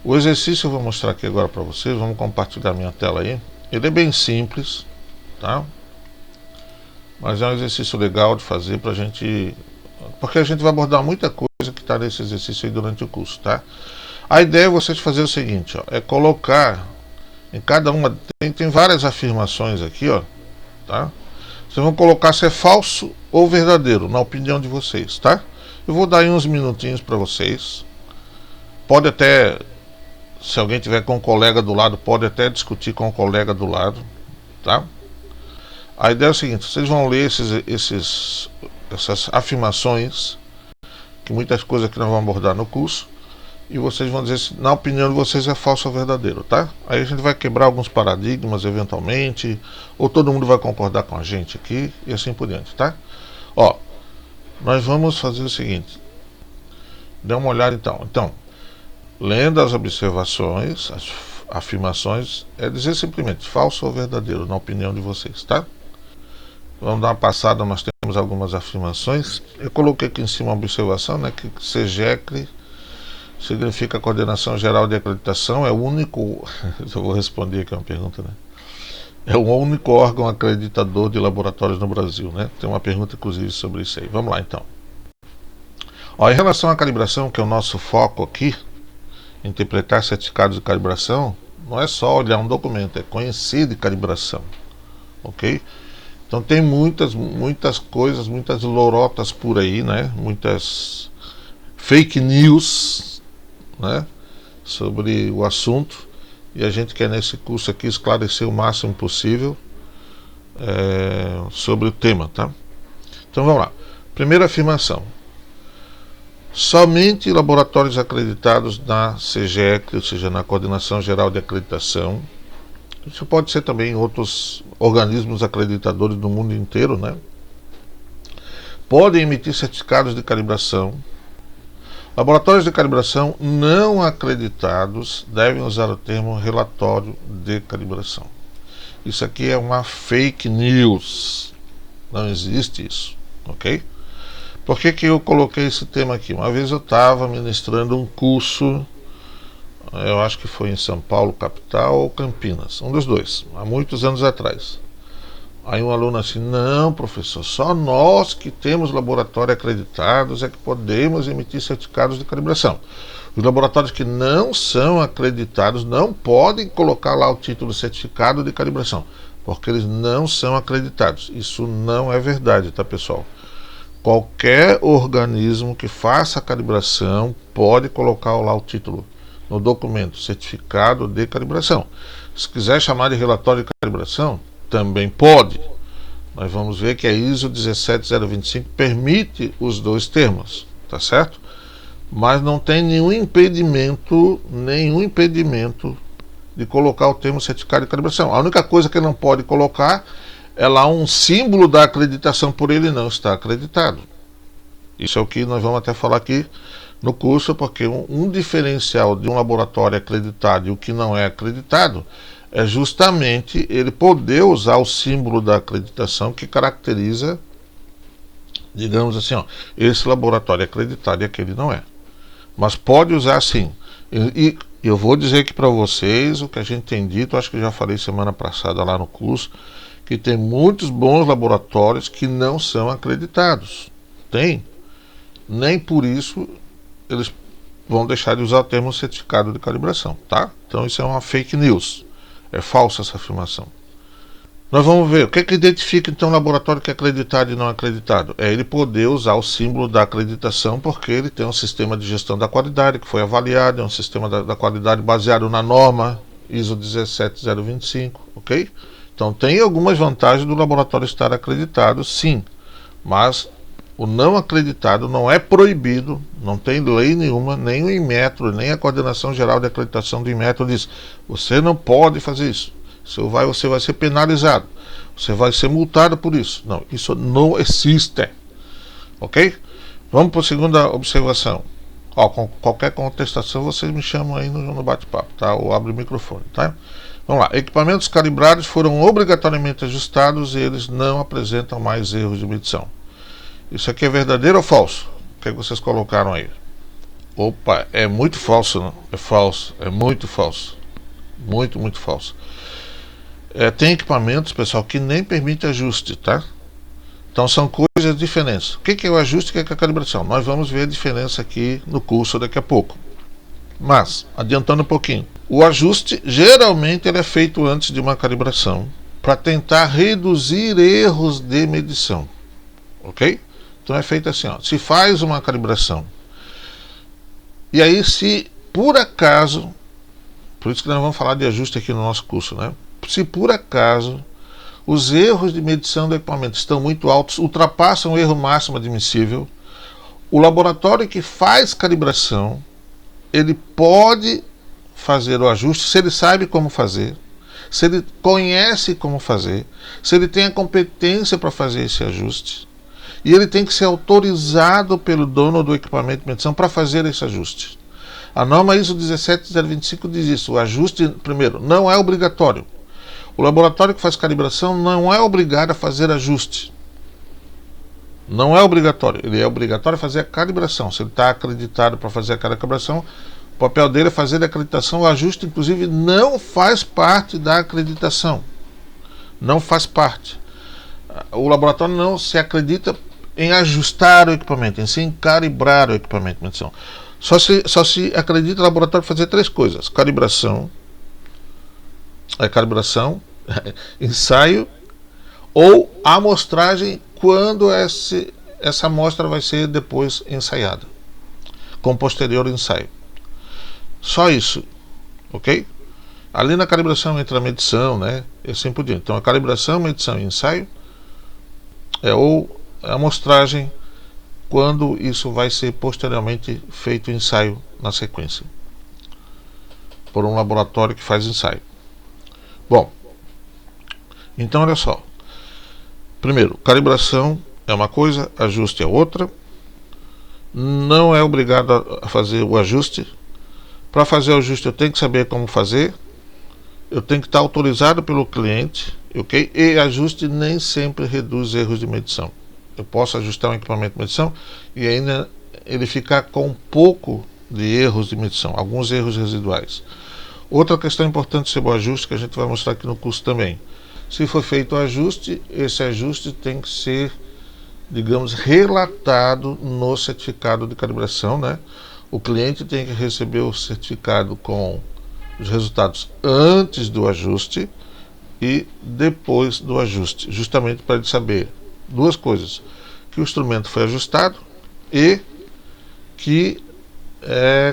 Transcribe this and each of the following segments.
O exercício eu vou mostrar aqui agora para vocês. Vamos compartilhar minha tela aí. Ele é bem simples, tá? Mas é um exercício legal de fazer pra gente, porque a gente vai abordar muita coisa que está nesse exercício aí durante o curso, tá? A ideia é vocês fazer o seguinte, ó, é colocar em cada uma, tem várias afirmações aqui, ó, tá? Vocês vão colocar se é falso ou verdadeiro, na opinião de vocês, tá? Eu vou dar aí uns minutinhos para vocês. Pode até, se alguém tiver com um colega do lado, pode até discutir com o colega do lado, tá? A ideia é o seguinte, vocês vão ler essas afirmações, que muitas coisas que nós vamos abordar no curso, e vocês vão dizer se na opinião de vocês é falso ou verdadeiro, tá? Aí a gente vai quebrar alguns paradigmas eventualmente, ou todo mundo vai concordar com a gente aqui, e assim por diante, tá? Ó, nós vamos fazer o seguinte, dê uma olhada então, lendo as observações, as afirmações, é dizer simplesmente falso ou verdadeiro, na opinião de vocês, tá? Vamos dar uma passada, nós temos algumas afirmações. Eu coloquei aqui em cima uma observação, né, que CGECRE significa Coordenação Geral de Acreditação, é o único, eu vou responder aqui uma pergunta, né? É o único órgão acreditador de laboratórios no Brasil, né? Tem uma pergunta inclusive sobre isso aí. Vamos lá então. Ó, em relação à calibração, que é o nosso foco aqui, interpretar certificados de calibração, não é só olhar um documento, é conhecer de calibração, ok? Então tem muitas coisas, muitas lorotas por aí, né? Muitas fake news, né? Sobre o assunto, e a gente quer nesse curso aqui esclarecer o máximo possível sobre o tema, tá? Então vamos lá. Primeira afirmação. Somente laboratórios acreditados na CGEC, ou seja, na Coordenação Geral de Acreditação, isso pode ser também outros organismos acreditadores do mundo inteiro, né? Podem emitir certificados de calibração. Laboratórios de calibração não acreditados devem usar o termo relatório de calibração. Isso aqui é uma fake news. Não existe isso, ok? Por que eu coloquei esse tema aqui? Uma vez eu estava ministrando um curso, eu acho que foi em São Paulo, capital, ou Campinas, um dos dois, há muitos anos atrás. Aí um aluno assim, não professor, só nós que temos laboratório acreditados é que podemos emitir certificados de calibração. Os laboratórios que não são acreditados não podem colocar lá o título certificado de calibração, porque eles não são acreditados. Isso não é verdade, tá pessoal? Qualquer organismo que faça a calibração pode colocar lá o título no documento, certificado de calibração. Se quiser chamar de relatório de calibração, também pode. Nós vamos ver que a ISO 17025 permite os dois termos, tá certo? Mas não tem nenhum impedimento de colocar o termo certificado de calibração. A única coisa que ele não pode colocar é lá um símbolo da acreditação por ele não estar acreditado. Isso é o que nós vamos até falar aqui no curso, porque um diferencial de um laboratório acreditado e o que não é acreditado é justamente ele poder usar o símbolo da acreditação que caracteriza, digamos assim, ó, esse laboratório é acreditado e aquele não é. Mas pode usar sim. E eu vou dizer aqui para vocês o que a gente tem dito, acho que eu já falei semana passada lá no curso, que tem muitos bons laboratórios que não são acreditados. Tem. Nem por isso eles vão deixar de usar o termo certificado de calibração, tá? Então isso é uma fake news. É falsa essa afirmação. Nós vamos ver o que identifica então um laboratório que é acreditado e não acreditado. É ele poder usar o símbolo da acreditação, porque ele tem um sistema de gestão da qualidade que foi avaliado, é um sistema da qualidade baseado na norma ISO 17025, ok? Então tem algumas vantagens do laboratório estar acreditado, sim, mas o não acreditado não é proibido, não tem lei nenhuma, nem o Inmetro, nem a Coordenação Geral de Acreditação do Inmetro diz, você não pode fazer isso, você vai ser penalizado, você vai ser multado por isso. Não, isso não existe, ok? Vamos para a segunda observação. Ó, com qualquer contestação vocês me chamam aí no bate-papo, tá? Ou abre o microfone, tá? Vamos lá, equipamentos calibrados foram obrigatoriamente ajustados e eles não apresentam mais erros de medição. Isso aqui é verdadeiro ou falso? O que vocês colocaram aí? Opa, é muito falso, não? É falso, é muito falso. Muito, muito falso. Tem equipamentos, pessoal, que nem permite ajuste, tá? Então são coisas diferentes. O que é o ajuste e o que é a calibração? Nós vamos ver a diferença aqui no curso daqui a pouco. Mas, adiantando um pouquinho, o ajuste geralmente ele é feito antes de uma calibração para tentar reduzir erros de medição. Ok? Então é feito assim, ó, se faz uma calibração. E aí, se por acaso, por isso que nós vamos falar de ajuste aqui no nosso curso, né? Se por acaso os erros de medição do equipamento estão muito altos, ultrapassam o erro máximo admissível, o laboratório que faz calibração, ele pode fazer o ajuste se ele sabe como fazer, se ele conhece como fazer, se ele tem a competência para fazer esse ajuste, e ele tem que ser autorizado pelo dono do equipamento de medição para fazer esse ajuste. A norma ISO 17025 diz isso: o ajuste, primeiro, não é obrigatório. O laboratório que faz calibração não é obrigado a fazer ajuste. Não é obrigatório. Ele é obrigatório a fazer a calibração. Se ele está acreditado para fazer a calibração, o papel dele é fazer a acreditação. O ajuste, inclusive, não faz parte da acreditação. Não faz parte. O laboratório não se acredita em ajustar o equipamento, em calibrar o equipamento de medição. Só se acredita no laboratório fazer três coisas: calibração, ensaio ou amostragem, quando essa amostra vai ser depois ensaiada, com posterior ensaio. Só isso, ok? Ali na calibração entra a medição, né? E assim por diante. Então a calibração, medição e ensaio ou a amostragem, quando isso vai ser posteriormente feito ensaio na sequência, por um laboratório que faz ensaio. Bom, então olha só. Primeiro, calibração é uma coisa, ajuste é outra. Não é obrigado a fazer o ajuste. Para fazer o ajuste eu tenho que saber como fazer. Eu tenho que estar autorizado pelo cliente, ok? E ajuste nem sempre reduz erros de medição. Eu posso ajustar um equipamento de medição e ainda ele ficar com um pouco de erros de medição, alguns erros residuais. Outra questão importante sobre o ajuste, que a gente vai mostrar aqui no curso também. Se for feito o ajuste, esse ajuste tem que ser, digamos, relatado no certificado de calibração, né? O cliente tem que receber o certificado com os resultados antes do ajuste e depois do ajuste, justamente para ele saber duas coisas: que o instrumento foi ajustado e que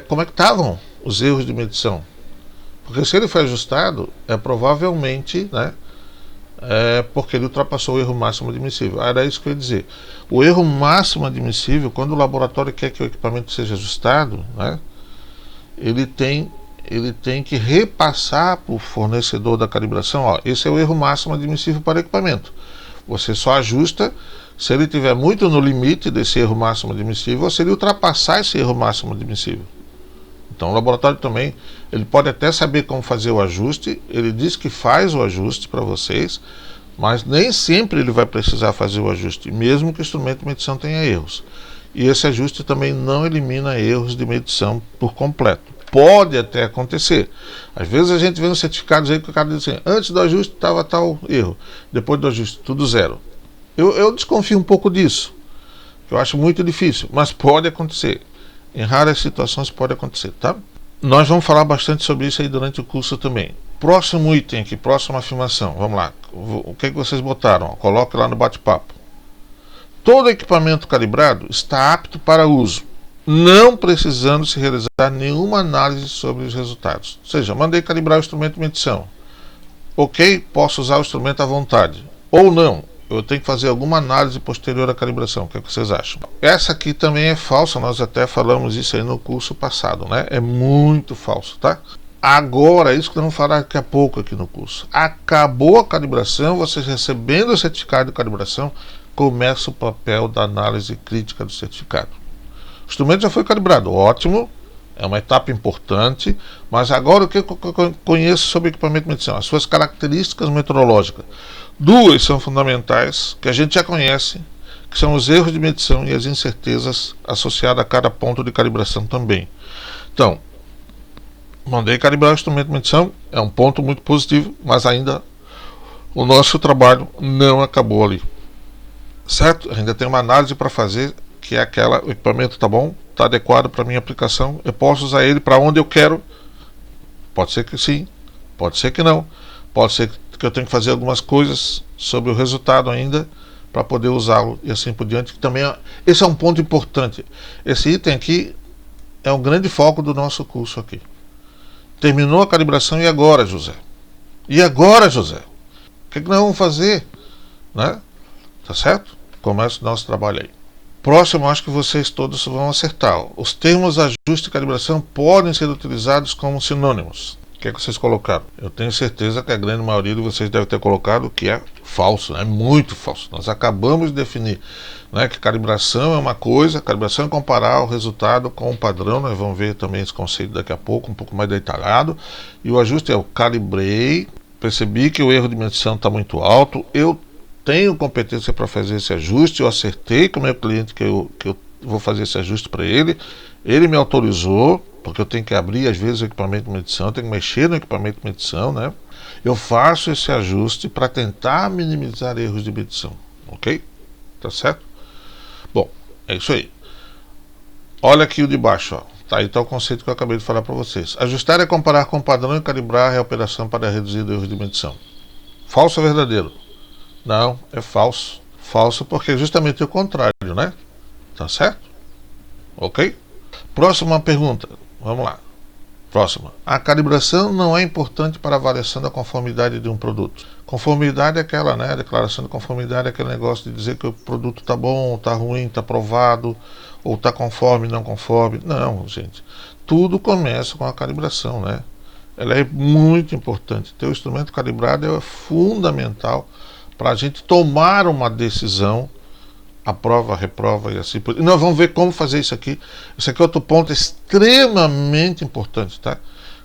como é que estavam os erros de medição. Porque se ele foi ajustado, provavelmente, né, porque ele ultrapassou o erro máximo admissível. Era isso que eu ia dizer. O erro máximo admissível, quando o laboratório quer que o equipamento seja ajustado, né, ele tem que repassar para o fornecedor da calibração: ó, esse é o erro máximo admissível para o equipamento. Você só ajusta se ele estiver muito no limite desse erro máximo admissível ou se ele ultrapassar esse erro máximo admissível. Então o laboratório também, ele pode até saber como fazer o ajuste, ele diz que faz o ajuste para vocês, mas nem sempre ele vai precisar fazer o ajuste, mesmo que o instrumento de medição tenha erros. E esse ajuste também não elimina erros de medição por completo. Pode até acontecer. Às vezes a gente vê uns certificados aí que o cara diz assim: antes do ajuste estava tal erro, depois do ajuste tudo zero. Eu desconfio um pouco disso, que eu acho muito difícil, mas pode acontecer. Em raras situações pode acontecer, tá? Nós vamos falar bastante sobre isso aí durante o curso também. Próximo item aqui, próxima afirmação. Vamos lá. O que vocês botaram? Coloque lá no bate-papo. Todo equipamento calibrado está apto para uso, não precisando se realizar nenhuma análise sobre os resultados. Ou seja, mandei calibrar o instrumento de medição. Ok, posso usar o instrumento à vontade. Ou não, eu tenho que fazer alguma análise posterior à calibração. O que vocês acham? Essa aqui também é falsa, nós até falamos isso aí no curso passado, né? É muito falso, tá? Agora, isso que nós vamos falar daqui a pouco aqui no curso. Acabou a calibração, vocês recebendo o certificado de calibração, começa o papel da análise crítica do certificado. O instrumento já foi calibrado, ótimo, é uma etapa importante, mas agora o que eu conheço sobre equipamento de medição? As suas características metrológicas. Duas são fundamentais, que a gente já conhece, que são os erros de medição e as incertezas associadas a cada ponto de calibração também. Então, mandei calibrar o instrumento de medição, é um ponto muito positivo, mas ainda o nosso trabalho não acabou ali, certo? Ainda tem uma análise para fazer, que é aquela: o equipamento está bom, está adequado para a minha aplicação, eu posso usar ele para onde eu quero. Pode ser que sim, pode ser que não, pode ser que eu tenha que fazer algumas coisas sobre o resultado ainda para poder usá-lo e assim por diante. Que também esse é um ponto importante. Esse item aqui é um grande foco do nosso curso aqui. Terminou a calibração, e agora, José? E agora, José? O que nós vamos fazer? Né? Tá certo? Começa o nosso trabalho aí. Próximo, acho que vocês todos vão acertar. Os termos ajuste e calibração podem ser utilizados como sinônimos. O que é que vocês colocaram? Eu tenho certeza que a grande maioria de vocês deve ter colocado que é falso, é muito falso. Nós acabamos de definir, né, que calibração é uma coisa, calibração é comparar o resultado com o padrão. Nós vamos ver também esse conceito daqui a pouco, um pouco mais detalhado. E o ajuste é: eu calibrei, percebi que o erro de medição está muito alto, eu tenho competência para fazer esse ajuste, eu acertei com o meu cliente que eu vou fazer esse ajuste para ele, ele me autorizou, porque eu tenho que abrir às vezes o equipamento de medição, eu tenho que mexer no equipamento de medição, né? Eu faço esse ajuste para tentar minimizar erros de medição, ok? Tá certo? Bom, é isso aí. Olha aqui o de baixo, ó. Tá aí, tá o conceito que eu acabei de falar para vocês. Ajustar é comparar com o padrão e calibrar a operação para reduzir o erro de medição. Falso ou verdadeiro? Não, é falso. Falso porque é justamente o contrário, né? Tá certo? Ok? Próxima pergunta. Vamos lá. Próxima. A calibração não é importante para a avaliação da conformidade de um produto. Conformidade é aquela, né? A declaração de conformidade é aquele negócio de dizer que o produto está bom, está ruim, está aprovado, ou está conforme, não conforme. Não, gente. Tudo começa com a calibração, né? Ela é muito importante. Ter o instrumento calibrado é fundamental para a gente tomar uma decisão, aprova, reprova e assim por diante. Nós vamos ver como fazer isso aqui. Esse aqui é outro ponto extremamente importante, tá?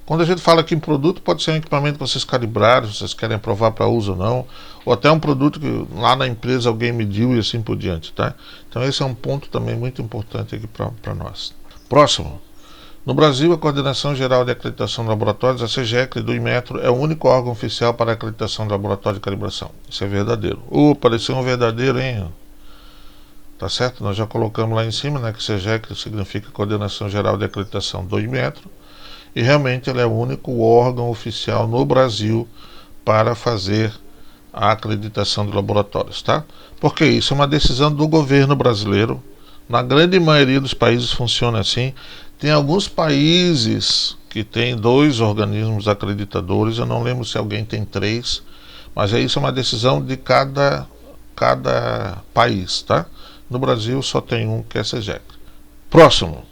Quando a gente fala aqui em produto, pode ser um equipamento que vocês calibraram, se vocês querem aprovar para uso ou não, ou até um produto que lá na empresa alguém mediu e assim por diante, tá? Então esse é um ponto também muito importante aqui para nós. Próximo. No Brasil, a Coordenação Geral de Acreditação de Laboratórios, a CGEC do Inmetro, é o único órgão oficial para a acreditação de laboratório de calibração. Isso é verdadeiro. Pareceu um verdadeiro, hein? Tá certo? Nós já colocamos lá em cima, né, que CGEC significa Coordenação Geral de Acreditação do Inmetro, e realmente ele é o único órgão oficial no Brasil para fazer a acreditação de laboratórios, tá? Porque isso é uma decisão do governo brasileiro. Na grande maioria dos países funciona assim. Tem alguns países que tem 2 organismos acreditadores, eu não lembro se alguém tem 3, mas isso é uma decisão de cada país, tá? No Brasil só tem um, que é a CGEC. Próximo.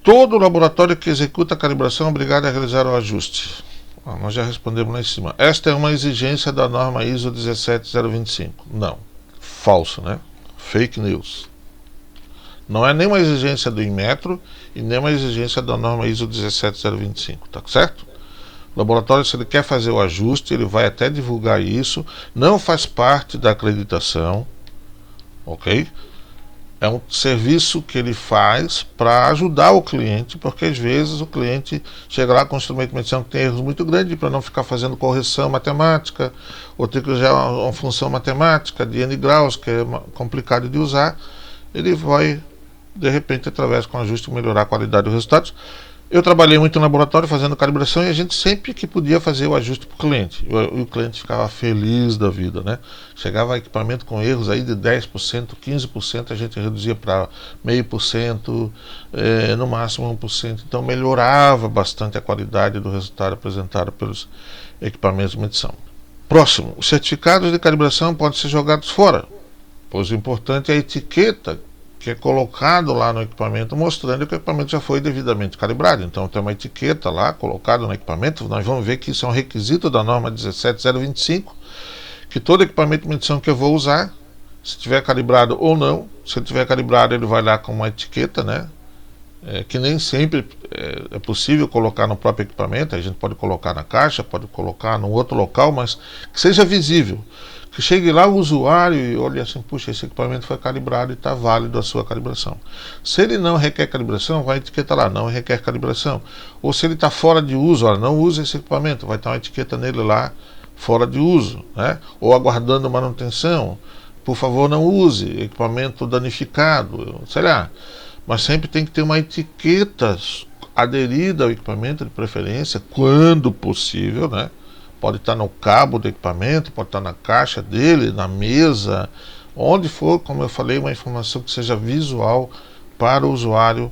Todo laboratório que executa a calibração é obrigado a realizar o ajuste. Nós já respondemos lá em cima. Esta é uma exigência da norma ISO 17025. Não. Falso, né? Fake news. Não é nem uma exigência do Inmetro e nem uma exigência da norma ISO 17025, tá certo? O laboratório, se ele quer fazer o ajuste, ele vai até divulgar isso, não faz parte da acreditação, ok? É um serviço que ele faz para ajudar o cliente, porque às vezes o cliente chega lá com um instrumento de medição que tem erros muito grandes, para não ficar fazendo correção matemática, ou ter que usar uma função matemática de N graus, que é complicado de usar, ele vai, de repente, através com ajuste, melhorar a qualidade dos resultados. Eu trabalhei muito no laboratório fazendo calibração, e a gente sempre que podia fazer o ajuste para o cliente. E o cliente ficava feliz da vida, né? Chegava equipamento com erros aí de 10%, 15%, a gente reduzia para 0,5%, no máximo 1%. Então melhorava bastante a qualidade do resultado apresentado pelos equipamentos de medição. Próximo, os certificados de calibração podem ser jogados fora, pois o importante é a etiqueta que é colocado lá no equipamento, mostrando que o equipamento já foi devidamente calibrado. Então tem uma etiqueta lá colocada no equipamento. Nós vamos ver que isso é um requisito da norma 17025, que todo equipamento de medição que eu vou usar, se tiver calibrado ou não, se ele tiver calibrado, ele vai lá com uma etiqueta, né? Que nem sempre é possível colocar no próprio equipamento. A gente pode colocar na caixa, pode colocar num outro local, mas que seja visível, Que chegue lá o usuário e olhe assim, puxa, esse equipamento foi calibrado e está válido a sua calibração. Se ele não requer calibração, vai etiquetar lá, não requer calibração. Ou se ele está fora de uso, olha, não use esse equipamento, vai estar uma etiqueta nele lá, fora de uso, né? Ou aguardando manutenção, por favor não use, equipamento danificado, sei lá. Mas sempre tem que ter uma etiqueta aderida ao equipamento, de preferência, quando possível, né? Pode estar no cabo do equipamento, pode estar na caixa dele, na mesa, onde for, como eu falei, uma informação que seja visual para o usuário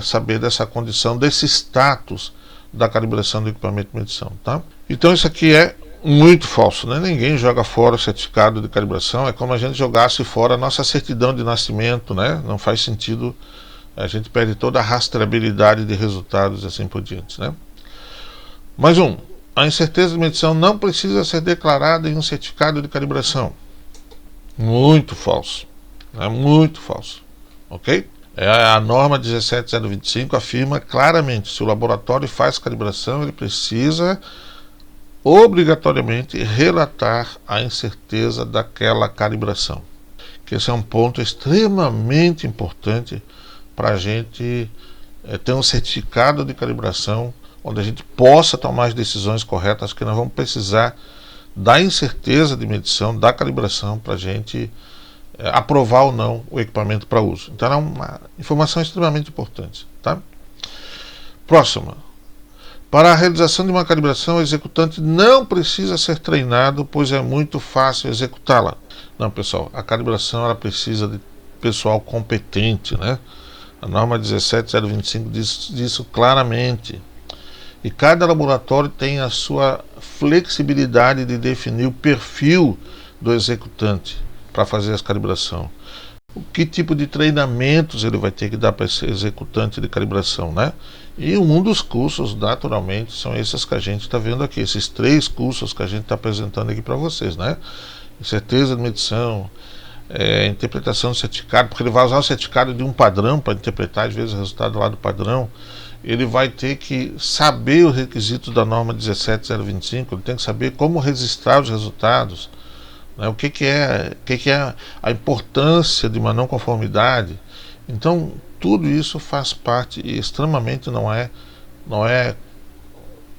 saber dessa condição, desse status da calibração do equipamento de medição, tá? Então isso aqui é muito falso, né? Ninguém joga fora o certificado de calibração, é como a gente jogasse fora a nossa certidão de nascimento, né? Não faz sentido, a gente perde toda a rastreabilidade de resultados e assim por diante, né? Mais um, a incerteza de medição não precisa ser declarada em um certificado de calibração. Muito falso, é muito falso, ok? A norma 17025 afirma claramente, se o laboratório faz calibração, ele precisa obrigatoriamente relatar a incerteza daquela calibração. Que esse é um ponto extremamente importante para a gente ter um certificado de calibração onde a gente possa tomar as decisões corretas, que nós vamos precisar da incerteza de medição, da calibração, para a gente aprovar ou não o equipamento para uso. Então é uma informação extremamente importante, tá? Próxima. Para a realização de uma calibração, o executante não precisa ser treinado, pois é muito fácil executá-la. Não, pessoal, a calibração ela precisa de pessoal competente, né? A norma 17025 diz isso claramente. E cada laboratório tem a sua flexibilidade de definir o perfil do executante para fazer essa calibração. Que tipo de treinamentos ele vai ter que dar para esse executante de calibração, né? E um dos cursos, naturalmente, são esses que a gente está vendo aqui, esses 3 cursos que a gente está apresentando aqui para vocês, né? Certeza de medição, interpretação do certificado, porque ele vai usar o certificado de um padrão para interpretar, às vezes, o resultado lá do padrão. Ele vai ter que saber os requisitos da norma 17025, ele tem que saber como registrar os resultados, né? O que é a importância de uma não conformidade. Então, tudo isso faz parte e extremamente não é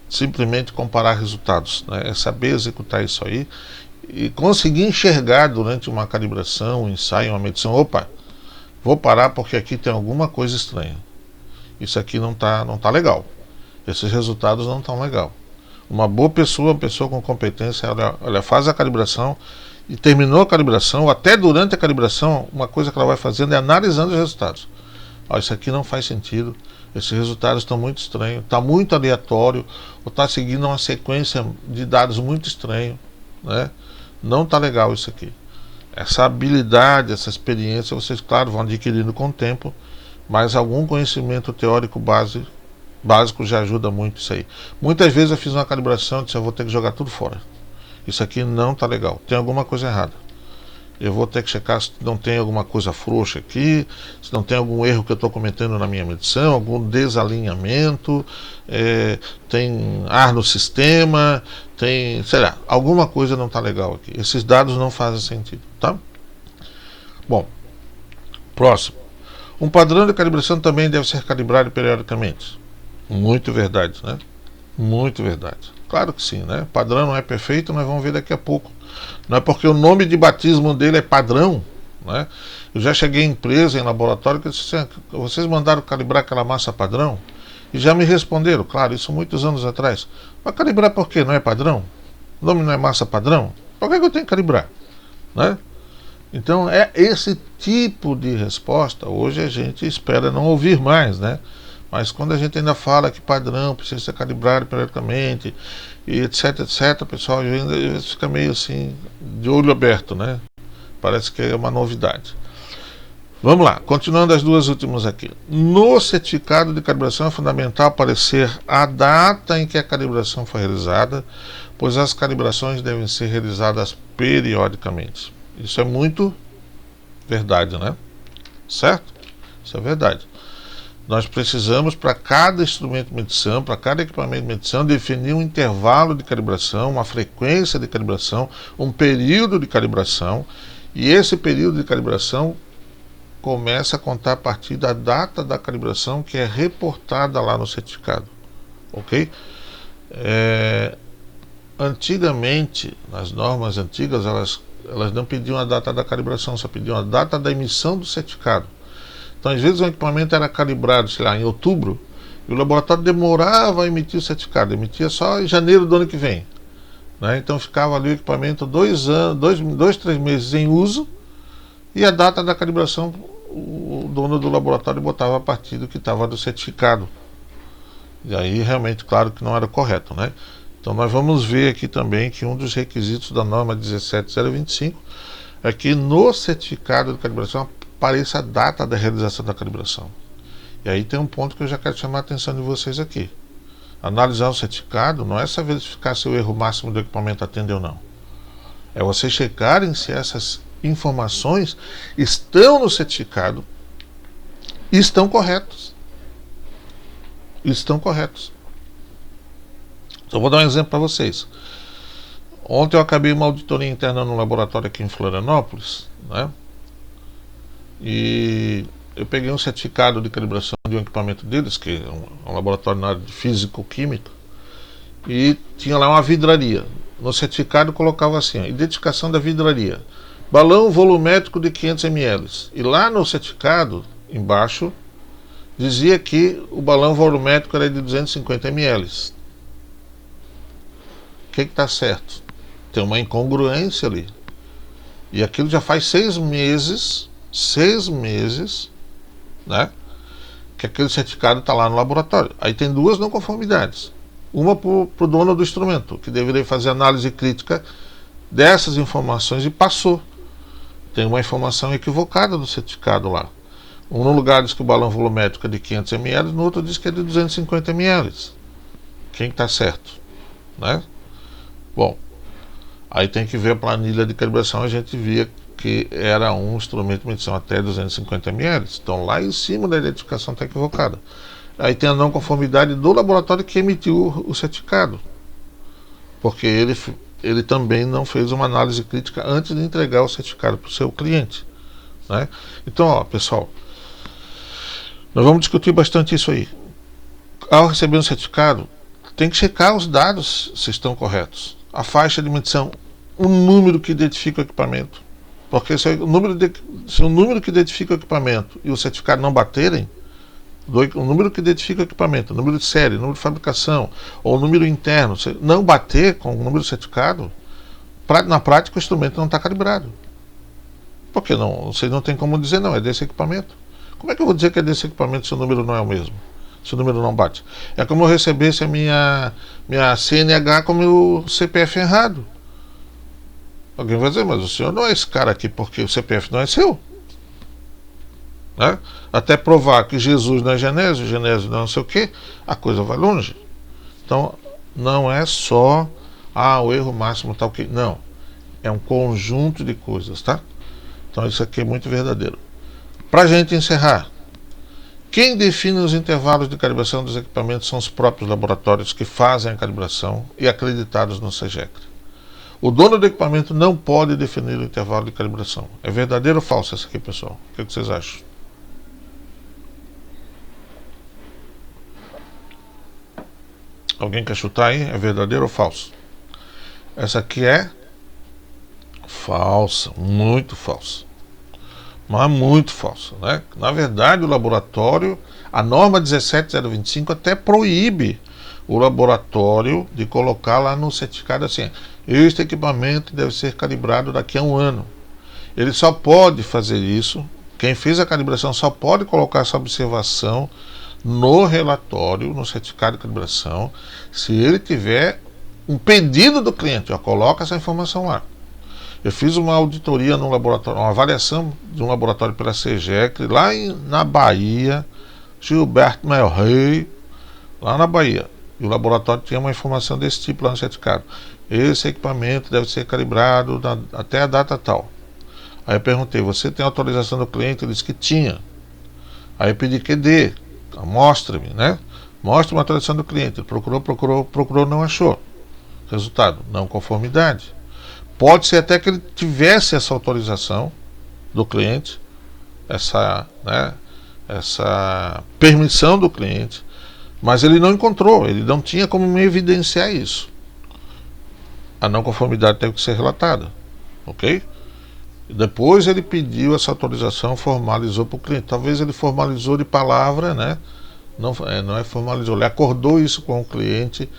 simplesmente comparar resultados, né? É saber executar isso aí e conseguir enxergar durante uma calibração, um ensaio, uma medição, opa, vou parar porque aqui tem alguma coisa estranha. Isso aqui não tá legal. Esses resultados não estão legal. Uma boa pessoa, uma pessoa com competência, ela faz a calibração e terminou a calibração, ou até durante a calibração, uma coisa que ela vai fazendo é analisando os resultados. Ó, isso aqui não faz sentido, esses resultados estão muito estranhos, está muito aleatório, ou está seguindo uma sequência de dados muito estranho, né? Não está legal isso aqui. Essa habilidade, essa experiência, vocês, claro, vão adquirindo com o tempo, mas algum conhecimento teórico básico já ajuda muito isso aí. Muitas vezes eu fiz uma calibração e disse, eu vou ter que jogar tudo fora. Isso aqui não está legal, tem alguma coisa errada. Eu vou ter que checar se não tem alguma coisa frouxa aqui, se não tem algum erro que eu estou cometendo na minha medição, algum desalinhamento, tem ar no sistema, tem, sei lá, alguma coisa não está legal aqui. Esses dados não fazem sentido, tá? Bom, próximo. Um padrão de calibração também deve ser calibrado periodicamente. Muito verdade, né? Muito verdade. Claro que sim, né? Padrão não é perfeito, nós vamos ver daqui a pouco. Não é porque o nome de batismo dele é padrão, né? Eu já cheguei em empresa, em laboratório, que eu disse assim, vocês mandaram calibrar aquela massa padrão? E já me responderam, claro, isso muitos anos atrás. Mas calibrar por quê? Não é padrão? O nome não é massa padrão? Por que eu tenho que calibrar? Né? Então é esse tipo de resposta, hoje a gente espera não ouvir mais, né? Mas quando a gente ainda fala que padrão precisa ser calibrado periodicamente, e etc, o pessoal ainda fica meio assim, de olho aberto, né? Parece que é uma novidade. Vamos lá, continuando as duas últimas aqui. No certificado de calibração é fundamental aparecer a data em que a calibração foi realizada, pois as calibrações devem ser realizadas periodicamente. Isso é muito verdade, né? Certo? Isso é verdade. Nós precisamos, para cada instrumento de medição, para cada equipamento de medição, definir um intervalo de calibração, uma frequência de calibração, um período de calibração, e esse período de calibração começa a contar a partir da data da calibração que é reportada lá no certificado, ok? Antigamente, nas normas antigas, elas não pediam a data da calibração, só pediam a data da emissão do certificado. Então, às vezes, o equipamento era calibrado, sei lá, em outubro, e o laboratório demorava a emitir o certificado, emitia só em janeiro do ano que vem, né? Então, ficava ali o equipamento 2, 3 meses em uso, e a data da calibração, o dono do laboratório botava a partir do que estava no certificado. E aí, realmente, claro que não era correto, né? Então, nós vamos ver aqui também que um dos requisitos da norma 17025 é que no certificado de calibração apareça a data da realização da calibração. E aí tem um ponto que eu já quero chamar a atenção de vocês aqui. Analisar o certificado não é só verificar se o erro máximo do equipamento atende ou não. É vocês checarem se essas informações estão no certificado e estão corretos. Estão corretos. Então, vou dar um exemplo para vocês. Ontem eu acabei uma auditoria interna no laboratório aqui em Florianópolis, né? E eu peguei um certificado de calibração de um equipamento deles, que é um laboratório na área de físico-química, e tinha lá uma vidraria. No certificado colocava assim, ó, identificação da vidraria, balão volumétrico de 500 ml. E lá no certificado, embaixo, dizia que o balão volumétrico era de 250 ml. O que está certo? Tem uma incongruência ali. E aquilo já faz 6 meses, né, que aquele certificado está lá no laboratório. Aí tem duas não conformidades. Uma para o dono do instrumento, que deveria fazer análise crítica dessas informações e passou. Tem uma informação equivocada no certificado lá. Um no lugar diz que o balão volumétrico é de 500 ml, no outro diz que é de 250 ml. Quem está certo? Né? Bom, aí tem que ver a planilha de calibração, a gente via que era um instrumento de medição até 250 ml. Então lá em cima da identificação está equivocada. Aí tem a não conformidade do laboratório que emitiu o certificado, porque ele também não fez uma análise crítica antes de entregar o certificado para o seu cliente, né? Então, ó, pessoal, nós vamos discutir bastante isso aí. Ao receber um certificado, tem que checar os dados se estão corretos. A faixa de medição, o número que identifica o equipamento. Porque se o número que identifica o equipamento e o certificado não baterem, o número que identifica o equipamento, o número de série, o número de fabricação, ou o número interno, se não bater com o número do certificado, na prática o instrumento não está calibrado. Porque você não tem como dizer, não, é desse equipamento. Como é que eu vou dizer que é desse equipamento se o número não é o mesmo? Se o número não bate? É como eu recebesse a minha CNH com o meu CPF errado. Alguém vai dizer, mas o senhor não é esse cara aqui porque o CPF não é seu, né? Até provar que Jesus não é Genésio, Genésio não é não sei o que, a coisa vai longe. Então não é só o erro máximo tal que não, é um conjunto de coisas, tá? Então isso aqui é muito verdadeiro. Para a gente encerrar, quem define os intervalos de calibração dos equipamentos são os próprios laboratórios que fazem a calibração e acreditados no SEGECRE. O dono do equipamento não pode definir o intervalo de calibração. É verdadeiro ou falso isso aqui, pessoal? O que vocês acham? Alguém quer chutar aí? É verdadeiro ou falso? Essa aqui é falsa, muito falsa. Mas muito falsa, né? Na verdade, o laboratório, a norma 17025 até proíbe o laboratório de colocar lá no certificado assim: este equipamento deve ser calibrado daqui a 1 ano. Ele só pode fazer isso, quem fez a calibração só pode colocar essa observação no relatório, no certificado de calibração, se ele tiver um pedido do cliente, coloca essa informação lá. Eu fiz uma auditoria num laboratório, uma avaliação de um laboratório pela SEGECRE, lá na Bahia, Gilberto Mel Rey, lá na Bahia. E o laboratório tinha uma informação desse tipo lá no certificado: esse equipamento deve ser calibrado até a data tal. Aí eu perguntei: você tem autorização do cliente? Ele disse que tinha. Aí eu pedi que dê. mostre-me, né? Mostre uma atualização do cliente. Ele procurou, não achou. Resultado, não conformidade. Pode ser até que ele tivesse essa autorização do cliente, essa permissão do cliente, mas ele não encontrou, ele não tinha como me evidenciar isso. A não conformidade teve que ser relatada, ok? E depois ele pediu essa autorização, formalizou para o cliente. Talvez ele formalizou de palavra, né? Não formalizou, ele acordou isso com o cliente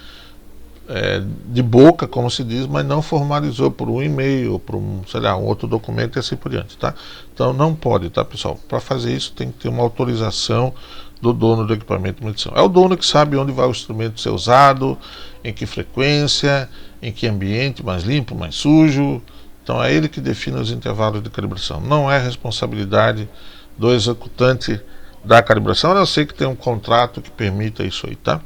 de boca, como se diz, mas não formalizou por um e-mail, por um outro documento e assim por diante, tá? Então não pode, tá, pessoal? Para fazer isso tem que ter uma autorização do dono do equipamento de medição. É o dono que sabe onde vai o instrumento ser usado, em que frequência, em que ambiente, mais limpo, mais sujo. Então é ele que define os intervalos de calibração. Não é responsabilidade do executante da calibração, a não ser que tenha um contrato que permita isso aí, tá?